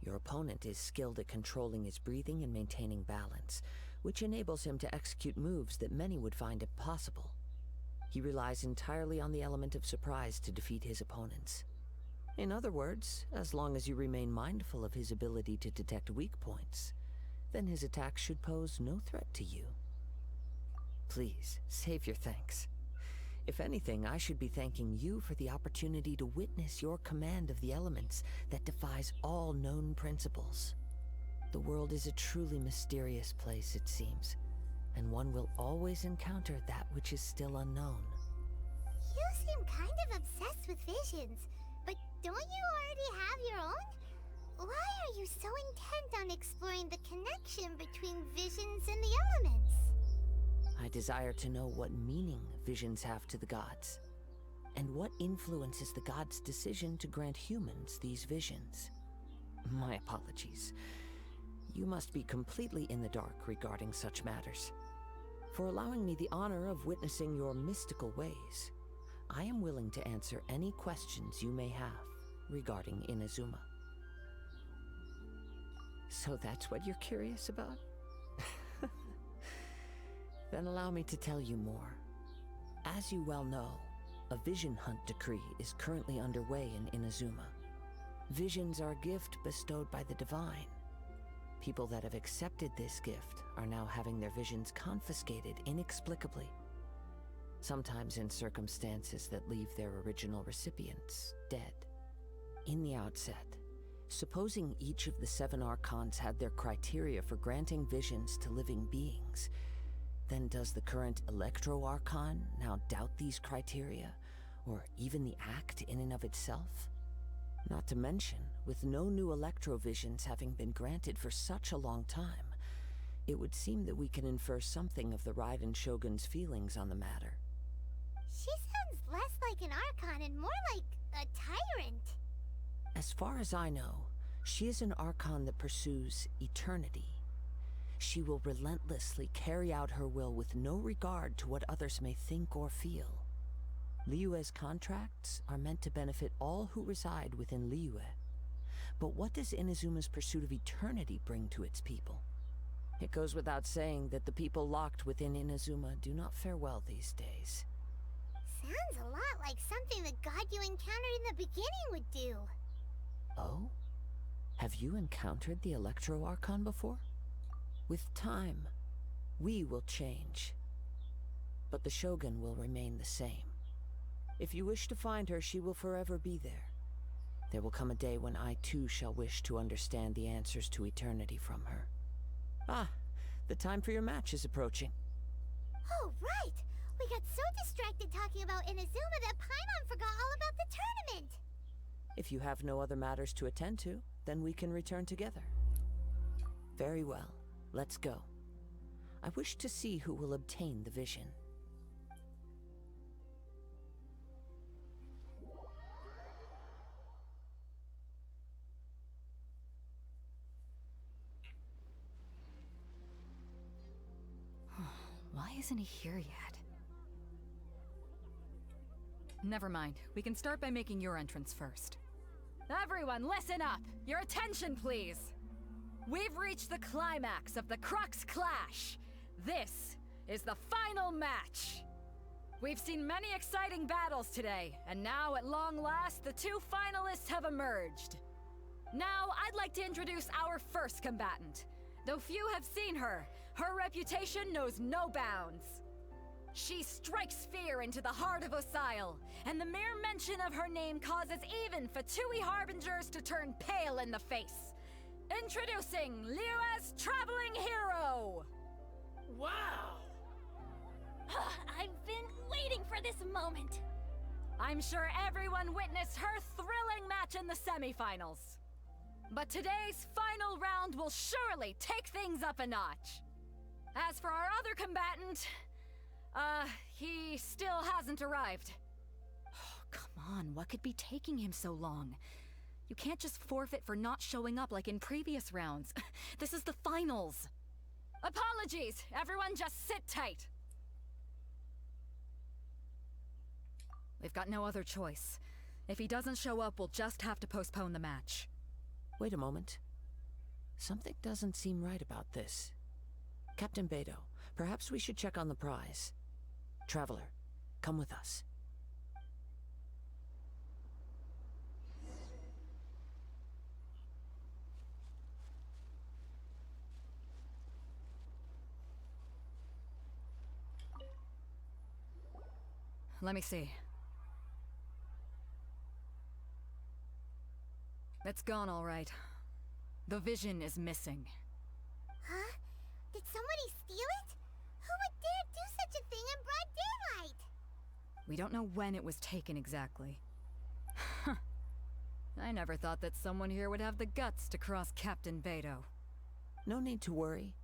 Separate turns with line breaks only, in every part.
Your opponent is skilled at controlling his breathing and maintaining balance, which enables him to execute moves that many would find impossible. He relies entirely on the element of surprise to defeat his opponents. In other words, as long as you remain mindful of his ability to detect weak points, then his attacks should pose no threat to you. Please, save your thanks. If anything, I should be thanking you for the opportunity to witness your command of the elements that defies all known principles. The world is a truly mysterious place, it seems, and one will always encounter that which is still unknown.
You seem kind of obsessed with visions, but don't you already have your own? Why are you so intent on exploring the connection between visions and the elements?
I desire to know what meaning visions have to the gods, and what influences the gods' decision to grant humans these visions. My apologies. You must be completely in the dark regarding such matters. For allowing me the honor of witnessing your mystical ways, I am willing to answer any questions you may have regarding Inazuma. So that's what you're curious about? Then allow me to tell you more. As you well know, a vision hunt decree is currently underway in Inazuma. Visions are a gift bestowed by the divine. People that have accepted this gift are now having their visions confiscated inexplicably, sometimes in circumstances that leave their original recipients dead. In the outset, supposing each of the 7 archons had their criteria for granting visions to living beings, then does the current Electro-Archon now doubt these criteria, or even the act in and of itself? Not to mention, with no new Electro-Visions having been granted for such a long time, it would seem that we can infer something of the Raiden Shogun's feelings on the matter.
She sounds less like an Archon and more like a tyrant.
As far as I know, she is an Archon that pursues eternity. She will relentlessly carry out her will with no regard to what others may think or feel. Liyue's contracts are meant to benefit all who reside within Liyue. But what does Inazuma's pursuit of eternity bring to its people? It goes without saying that the people locked within Inazuma do not fare well these days.
Sounds a lot like something the god you encountered in the beginning would do.
Oh? Have you encountered the Electro-Archon before? With time, we will change. But the Shogun will remain the same. If you wish to find her, she will forever be there. There will come a day when I too shall wish to understand the answers to eternity from her. Ah, the time for your match is approaching.
Oh, right! We got so distracted talking about Inazuma that Paimon forgot all about the tournament!
If you have no other matters to attend to, then we can return together. Very well. Let's go. I wish to see who will obtain the vision.
Why isn't he here yet? Never mind. We can start by making your entrance first. Everyone, listen up! Your attention, please! We've reached the climax of the Crux Clash! This is the final match! We've seen many exciting battles today, and now at long last, the 2 finalists have emerged. Now, I'd like to introduce our first combatant. Though few have seen her, her reputation knows no bounds. She strikes fear into the heart of Osile, and the mere mention of her name causes even Fatui Harbingers to turn pale in the face. Introducing Liyue's traveling hero!
Wow!
I've been waiting for this moment.
I'm sure everyone witnessed her thrilling match in the semifinals. But today's final round will surely take things up a notch. As for our other combatant, he still hasn't arrived.
Oh, come on, what could be taking him so long? You can't just forfeit for not showing up like in previous rounds. This is the finals.
Apologies! Everyone just sit tight.
We've got no other choice. If he doesn't show up, we'll just have to postpone the match.
Wait a moment. Something doesn't seem right about this. Captain Beto, perhaps we should check on the prize. Traveler, come with us.
Let me see. It's gone all right. The vision is missing.
Huh? Did somebody steal it? Who would dare do such a thing in broad daylight?
We don't know when it was taken exactly. I never thought that someone here would have the guts to cross Captain Beto.
No need to worry.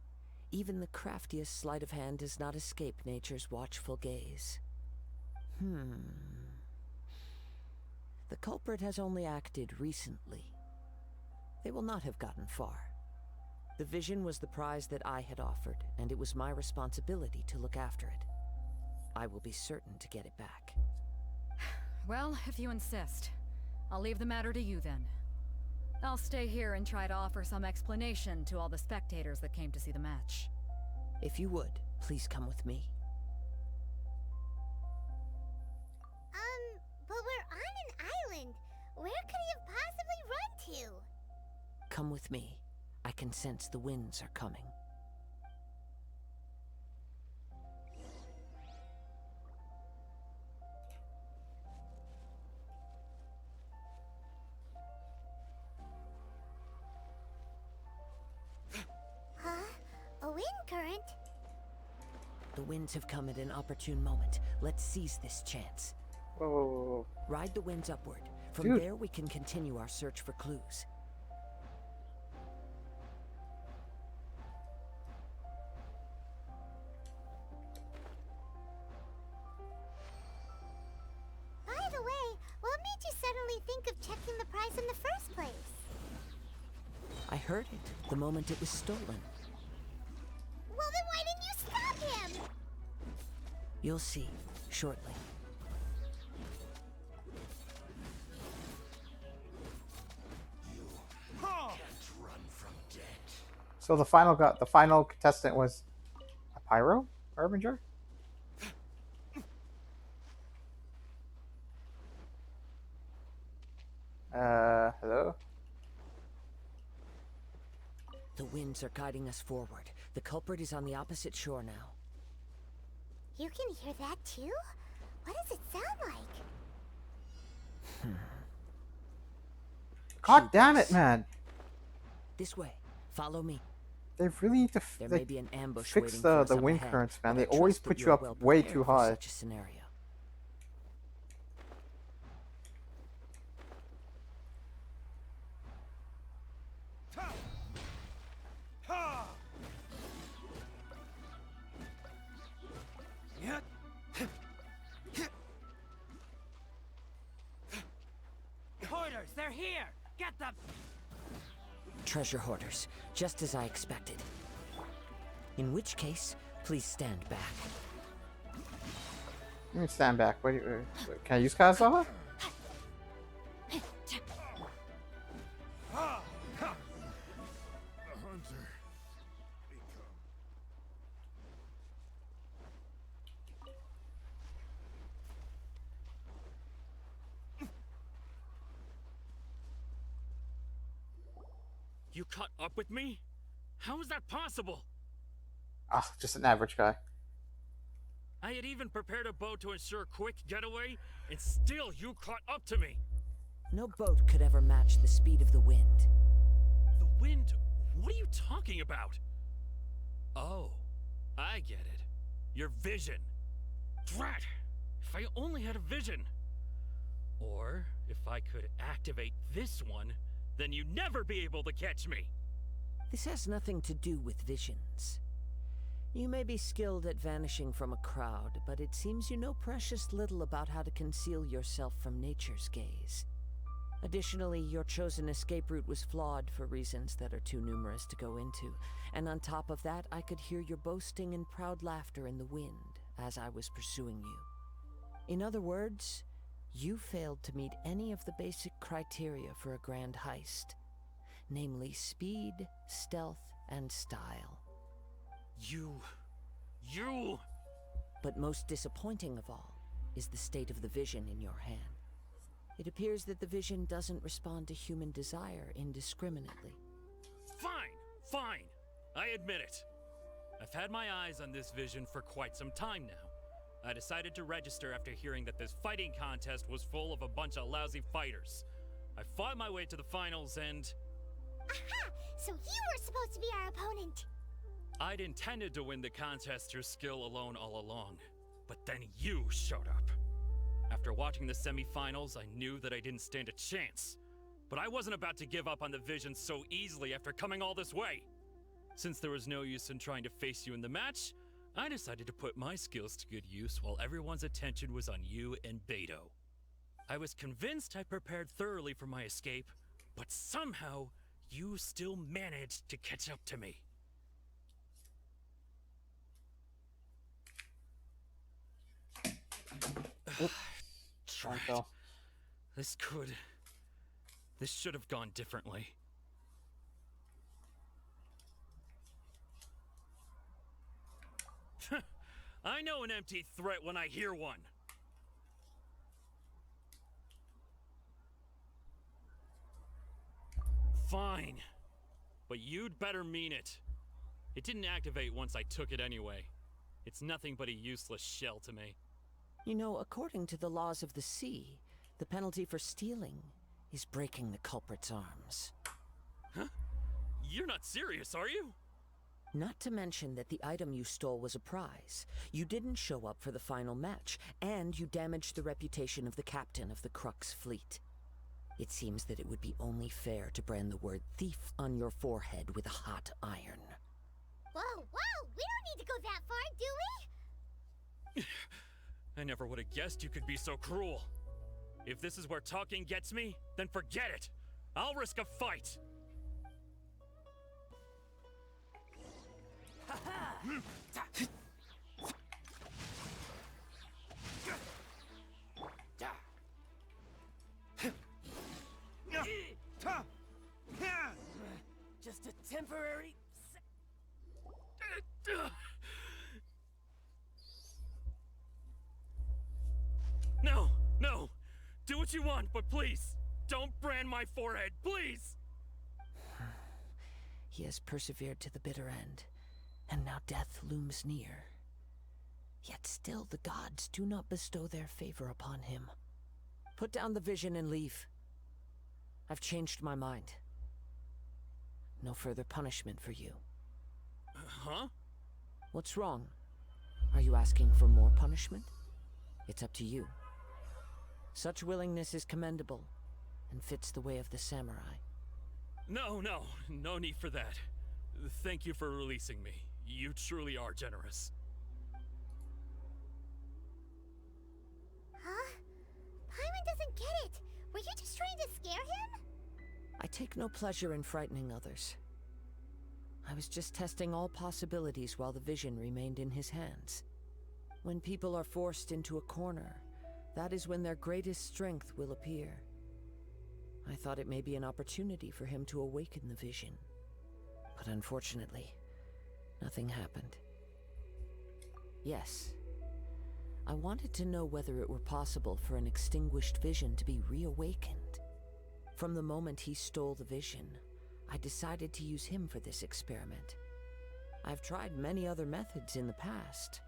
Even the craftiest sleight of hand does not escape nature's watchful gaze. The culprit has only acted recently. They will not have gotten far. The vision was the prize that I had offered, and it was my responsibility to look after it. I will be certain to get it back.
Well, if you insist. I'll leave the matter to you then. I'll stay here and try to offer some explanation to all the spectators that came to see the match.
If you would, please come with me.
But we're on an island. Where could he have possibly run to?
Come with me. I can sense the winds are coming.
Huh? A wind current?
The winds have come at an opportune moment. Let's seize this chance.
Whoa.
Ride the winds upward. From
Dude.
there, we can continue our search for clues.
By the way, what made you suddenly think of checking the prize in the first place?
I heard it the moment it was stolen.
Well, then why didn't you stop him?
You'll see shortly.
So the final contestant was a Pyro Harbinger? Hello?
The winds are guiding us forward. The culprit is on the opposite shore now.
You can hear that too? What does it sound like?
God damn it, man!
This way. Follow me.
They really need to
There may be an ambush
fix
waiting for us
the
up
wind
ahead,
currents, man.
but
They
I
always
trust that
put
you
you
are
up
well
way
prepared
too
for
high.
Such a scenario.
Hoarders, they're here! Get them!
Treasure hoarders, just as I expected. In which case, please stand back.
Let me stand back. Wait, can I use Kazawa?
You caught up with me? How is that possible?
Ah, just an average guy.
I had even prepared a boat to ensure a quick getaway, and still you caught up to me.
No boat could ever match the speed of the wind.
The wind? What are you talking about? Oh, I get it. Your vision. Drat! If I only had a vision. Or, if I could activate this one, then you'd never be able to catch me.
This has nothing to do with visions. You may be skilled at vanishing from a crowd, but it seems you know precious little about how to conceal yourself from nature's gaze. Additionally, your chosen escape route was flawed for reasons that are too numerous to go into, and on top of that, I could hear your boasting and proud laughter in the wind as I was pursuing you. In other words, you failed to meet any of the basic criteria for a grand heist. namely speed, stealth, and style.
You...
But most disappointing of all is the state of the vision in your hand. It appears that the vision doesn't respond to human desire indiscriminately.
Fine. I admit it. I've had my eyes on this vision for quite some time now. I decided to register after hearing that this fighting contest was full of a bunch of lousy fighters. I fought my way to the finals and...
Aha! So you were supposed to be our opponent!
I'd intended to win the contest through skill alone all along. But then you showed up. After watching the semifinals, I knew that I didn't stand a chance. But I wasn't about to give up on the vision so easily after coming all this way. Since there was no use in trying to face you in the match, I decided to put my skills to good use while everyone's attention was on you and Beto. I was convinced I prepared thoroughly for my escape, but somehow you still managed to catch up to me. Tried.
Go.
This should have gone differently. I know an empty threat when I hear one. Fine. But you'd better mean it. It didn't activate once I took it anyway. It's nothing but a useless shell to me.
You know, according to the laws of the sea, the penalty for stealing is breaking the culprit's arms.
Huh? You're not serious, are you?
Not to mention that the item you stole was a prize. You didn't show up for the final match, and you damaged the reputation of the captain of the Crux fleet. It seems that it would be only fair to brand the word thief on your forehead with a hot iron.
Whoa, we don't need to go that far, do we?
I never would have guessed you could be so cruel. If this is where talking gets me, then forget it. I'll risk a fight.
Just a temporary...
No! Do what you want, but please, don't brand my forehead, please!
He has persevered to the bitter end, and now death looms near. Yet still the gods do not bestow their favor upon him. Put down the vision and leave. I've changed my mind. No further punishment for you.
Huh?
What's wrong? Are you asking for more punishment? It's up to you. Such willingness is commendable, and fits the way of the samurai.
No need for that. Thank you for releasing me. You truly are generous.
Huh? Paimon doesn't get it. Were you just trying to scare him?
I take no pleasure in frightening others. I was just testing all possibilities while the vision remained in his hands. When people are forced into a corner, that is when their greatest strength will appear. I thought it may be an opportunity for him to awaken the vision. But unfortunately, nothing happened. Yes, I wanted to know whether it were possible for an extinguished vision to be reawakened. From the moment he stole the vision, I decided to use him for this experiment. I've tried many other methods in the past,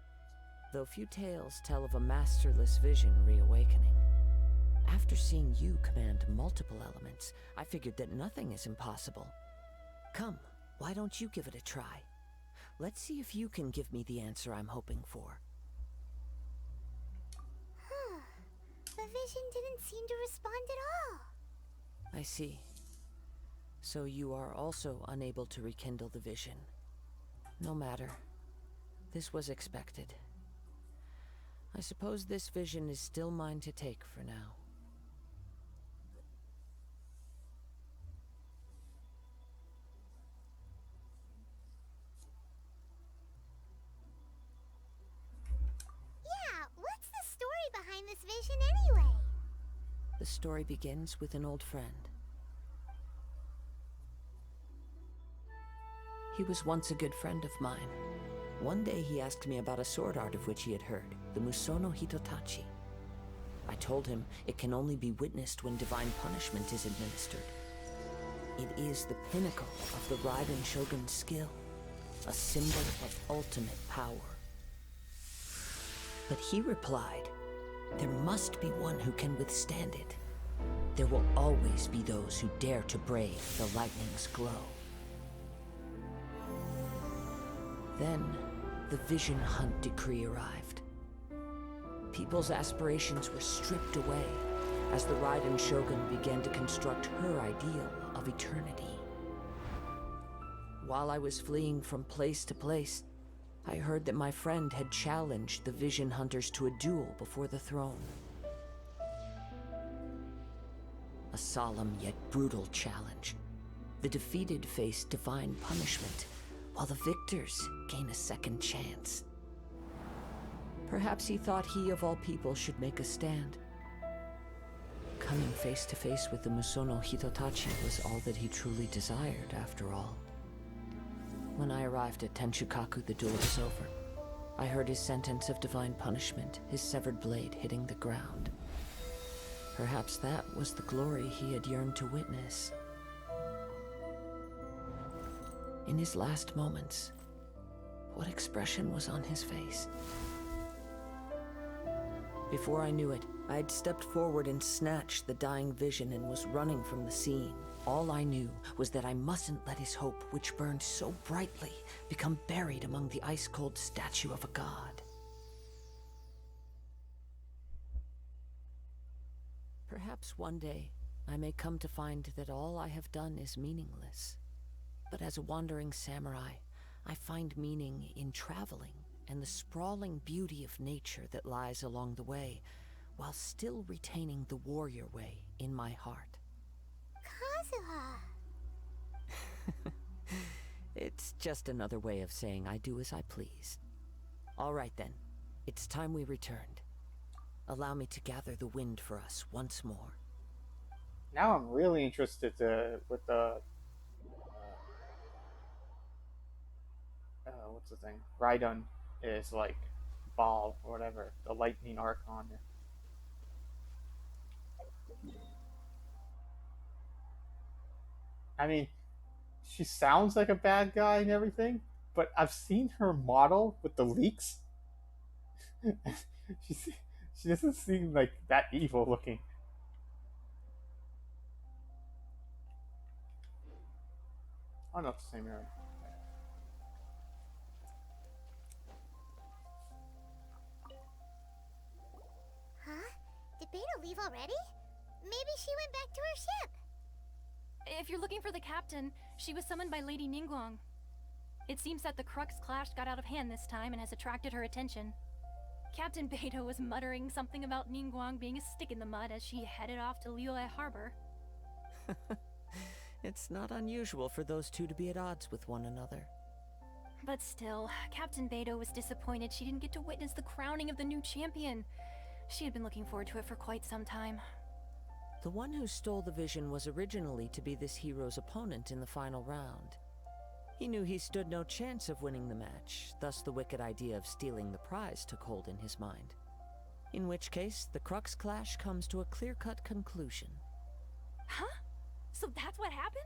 though few tales tell of a masterless vision reawakening. After seeing you command multiple elements, I figured that nothing is impossible. Come, why don't you give it a try? Let's see if you can give me the answer I'm hoping for.
The vision didn't seem to respond at all.
I see. So you are also unable to rekindle the vision. No matter. This was expected. I suppose this vision is still mine to take for now.
Yeah, what's the story behind this vision anyway?
The story begins with an old friend. He was once a good friend of mine. One day he asked me about a sword art of which he had heard, the Musono Hitotachi. I told him it can only be witnessed when divine punishment is administered. It is the pinnacle of the Raiden Shogun's skill, a symbol of ultimate power. But he replied, there must be one who can withstand it. There will always be those who dare to brave the lightning's glow. Then, the Vision Hunt decree arrived. People's aspirations were stripped away as the Raiden Shogun began to construct her ideal of eternity. While I was fleeing from place to place, I heard that my friend had challenged the Vision Hunters to a duel before the throne. A solemn yet brutal challenge. The defeated face divine punishment, while the victors gain a second chance. Perhaps he thought he of all people should make a stand. Coming face to face with the Musono Hitotachi was all that he truly desired, after all. When I arrived at Tenshukaku, the duel was over. I heard his sentence of divine punishment, his severed blade hitting the ground. Perhaps that was the glory he had yearned to witness. In his last moments, what expression was on his face? Before I knew it, I had stepped forward and snatched the dying vision and was running from the scene. All I knew was that I mustn't let his hope, which burned so brightly, become buried among the ice-cold statue of a god. Perhaps one day, I may come to find that all I have done is meaningless. But as a wandering samurai, I find meaning in traveling and the sprawling beauty of nature that lies along the way, while still retaining the warrior way in my heart.
Kazuha.
It's just another way of saying I do as I please. All right then, it's time we returned. Allow me to gather the wind for us once more.
Now I'm really interested with the what's the thing? Raidon is like ball or whatever, the lightning archon. I mean, she sounds like a bad guy and everything, but I've seen her model with the leaks. she she doesn't seem like that evil looking. Oh no, it's the same area.
Huh? Did Beta leave already? Maybe she went back to her ship.
If you're looking for the captain, she was summoned by Lady Ningguang. It seems that the Crux clash got out of hand this time and has attracted her attention. Captain Beto was muttering something about Ningguang being a stick in the mud as she headed off to Liyue Harbor.
It's not unusual for those two to be at odds with one another.
But still, Captain Beto was disappointed she didn't get to witness the crowning of the new champion. She had been looking forward to it for quite some time.
The one who stole the vision was originally to be this hero's opponent in the final round. He knew he stood no chance of winning the match, thus the wicked idea of stealing the prize took hold in his mind. In which case, the Crux clash comes to a clear-cut conclusion.
Huh? So that's what happened?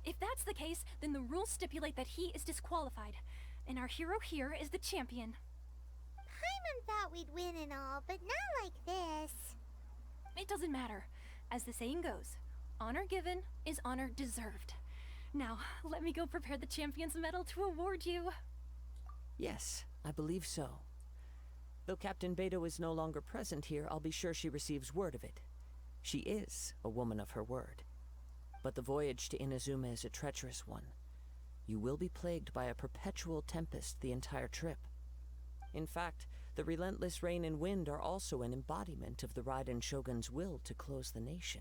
If that's the case, then the rules stipulate that he is disqualified, and our hero here is the champion.
Paimon thought we'd win and all, but not like this.
It doesn't matter. As the saying goes, honor given is honor deserved. Now, let me go prepare the champion's medal to award you.
Yes, I believe so. Though Captain Beto is no longer present here, I'll be sure she receives word of it. She is a woman of her word. But the voyage to Inazuma is a treacherous one. You will be plagued by a perpetual tempest the entire trip. In fact, the relentless rain and wind are also an embodiment of the Raiden Shogun's will to close the nation.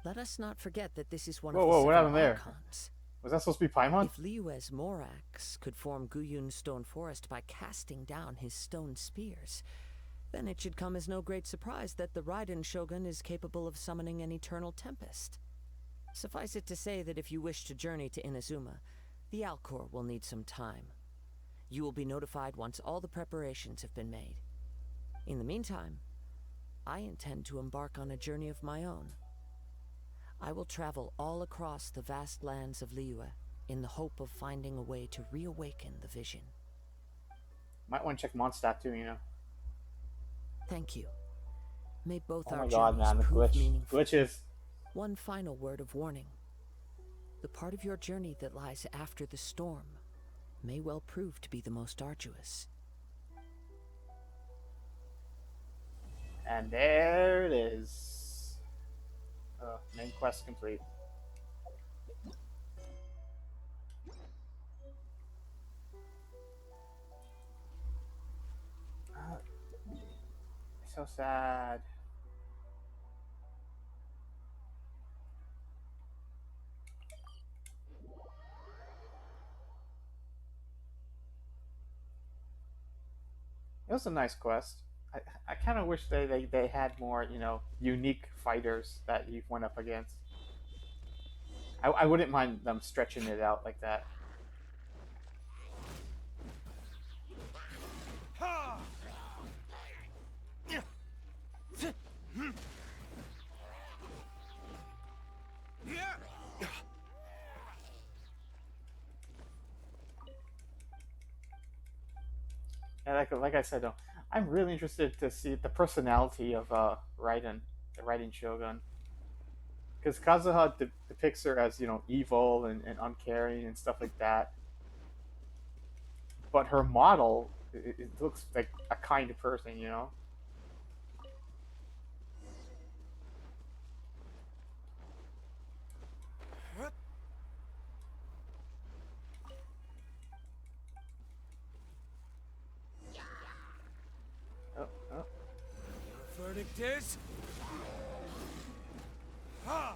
Let us not forget that this is one of the
Whoa, what
seven
happened there?
archons.
Was that supposed to be Paimon?
If Liyue's Morax could form Guyun's stone forest by casting down his stone spears, then it should come as no great surprise that the Raiden Shogun is capable of summoning an eternal tempest. Suffice it to say that if you wish to journey to Inazuma, the Alcor will need some time. You will be notified once all the preparations have been made. In the meantime, I intend to embark on a journey of my own. I will travel all across the vast lands of Liyue in the hope of finding a way to reawaken the vision.
Might want to check Mondstadt too, you know.
Thank you. May both
Oh
our
my god,
journeys
man, the
prove
glitch.
meaningful.
Glitches.
One final word of warning. The part of your journey that lies after the storm may well prove to be the most arduous.
And there it is. Main quest complete. So sad. It was a nice quest. I kind of wish they had more, you know, unique fighters that you went up against. I wouldn't mind them stretching it out like that. And like I said, though, I'm really interested to see the personality of Raiden, the Raiden Shogun. Because Kazuha depicts her as, you know, evil and uncaring and stuff like that. But her model, it looks like a kind of person, you know? Oh, oh.
Your verdict is? Ha!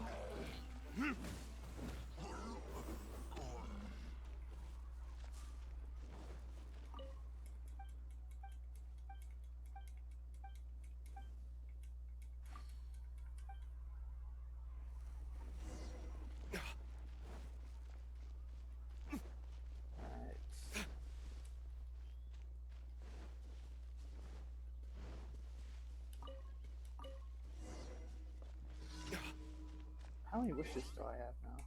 How many wishes do I have now?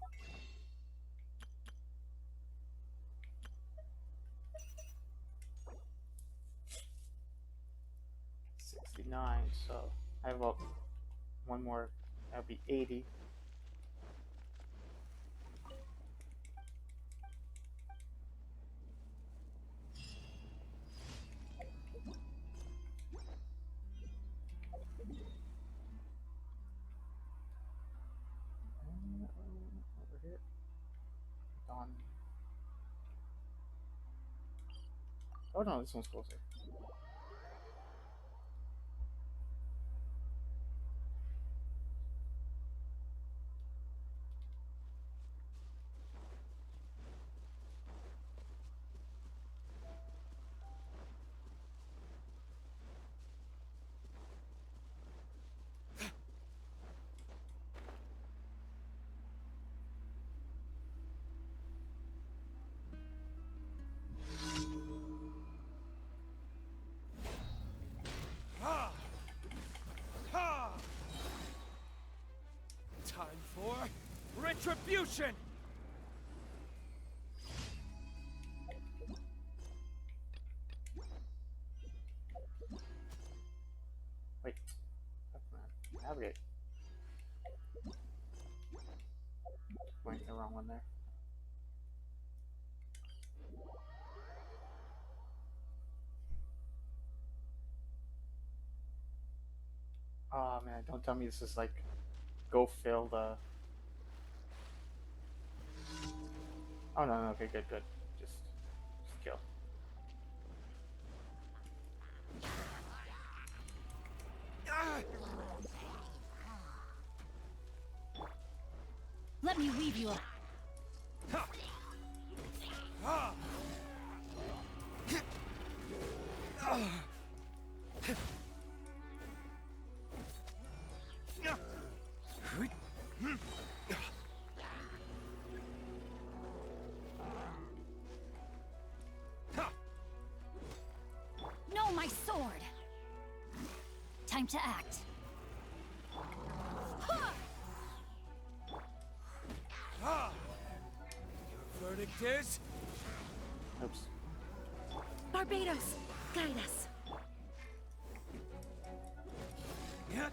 $69, so I have about one more. That'll be 80. Over here. Dawn. Oh no, this one's closer.
Ha! Ha! Time for retribution!
Wait. Navigate. Going the wrong one there. Oh man, don't tell me this is like go fill the. Oh no, okay, good. Just kill.
Let me weave you up. Time to act.
Ha! Your verdict is?
Oops.
Barbados, guide us.
Yeah.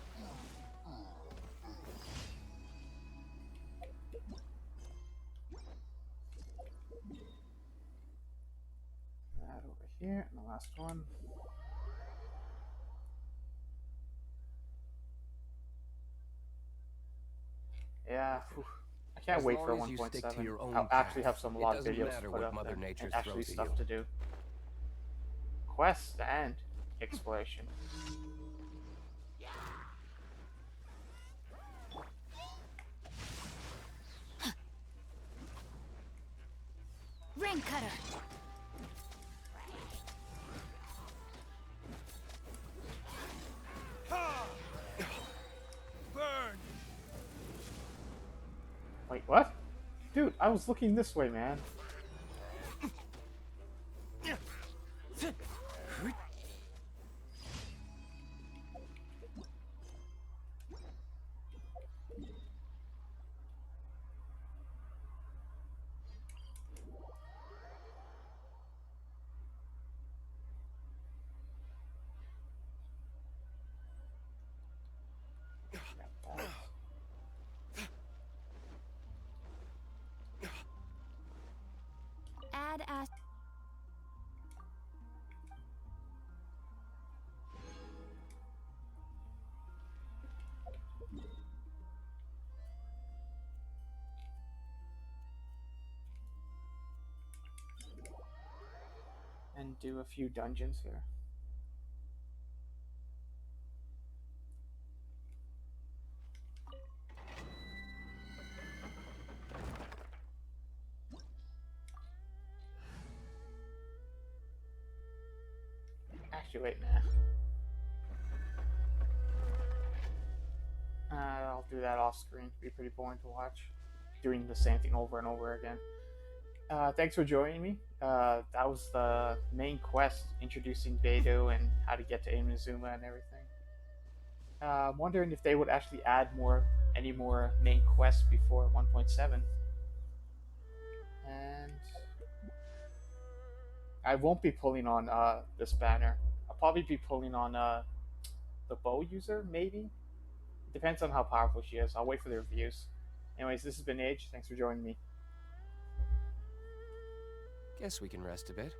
That over here, and the last one. Yeah, whew. I can't
As
wait for
long as you stick to
1.7.
your own
I'll actually have
path,
some
it
lot of
doesn't
videos
matter
to put
what
up
Mother
and
Nature
actually
throws at
stuff
you.
to do. Quest and exploration.
Ring cutter.
Ha! Burn!
Wait, what? Dude, I was looking this way, man.
Add as.
And do a few dungeons here. Actually, wait, nah. I'll do that off screen. It'd be pretty boring to watch. Doing the same thing over and over again. Thanks for joining me. That was the main quest, introducing Beidou and how to get to Inazuma and everything. I'm wondering if they would actually add any more main quests before 1.7. And I won't be pulling on this banner. I'll probably be pulling on the bow user, maybe. It depends on how powerful she is. I'll wait for the reviews. Anyways, this has been Age. Thanks for joining me.
Guess we can rest a bit.